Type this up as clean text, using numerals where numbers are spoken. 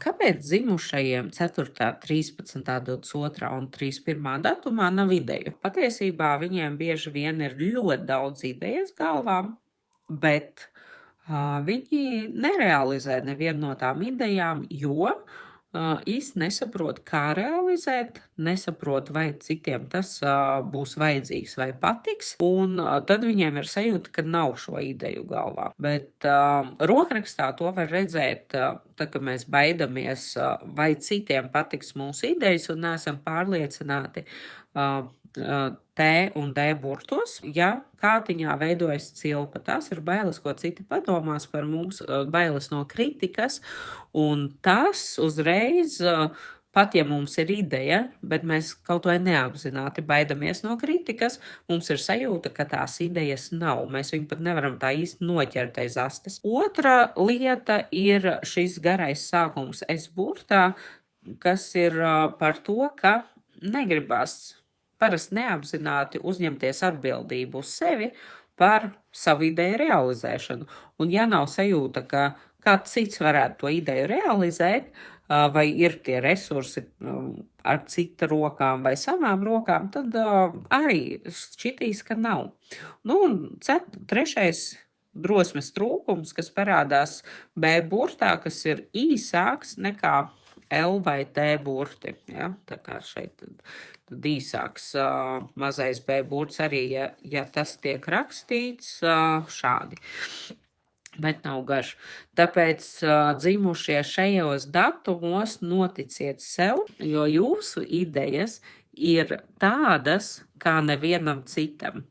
Kāpēc dzimušajiem 4., 13., 22. un 31. datumā nav ideju? Patiesībā viņiem bieži vien ir ļoti daudz idejas galvā, bet viņi nerealizē nevienu no tām idejām, jo īsti nesaprot, kā realizēt, nesaprot, vai citiem tas būs vajadzīgs vai patiks, un tad viņiem ir sajūta, ka nav šo ideju galvā. Bet rokrakstā to var redzēt, tad, kad mēs baidamies, vai citiem patiks mūsu idejas un neesam pārliecināti T un D burtos, ja kātiņā veidojas cilpa. Tās ir bailes, ko citi padomās par mums, bailes no kritikas, un tas uzreiz, pat ja mums ir ideja, bet mēs kaut vai neapzināti baidamies no kritikas, mums ir sajūta, ka tās idejas nav. Mēs viņu pat nevaram tā īsti noķert aiz astes. Otra lieta ir šis garais sākums S burtā, kas ir par to, ka negribas parasti neapzināti uzņemties atbildību uz sevi par savu ideju realizēšanu. Un ja nav sajūta, ka kāds cits varētu to ideju realizēt, vai ir tie resursi ar cita rokām vai savām rokām, tad arī šķitīs, ka nav. Nu, un trešais drosmes trūkums, kas parādās B burtā, kas ir īsāks nekā L vai T burti. Ja? Tā kā šeit tad īsāks mazais B burts arī, ja tas tiek rakstīts šādi. Bet nav garš. Tāpēc dzimušie šajos datumos noticiet sev, jo jūsu idejas ir tādas kā nevienam citam.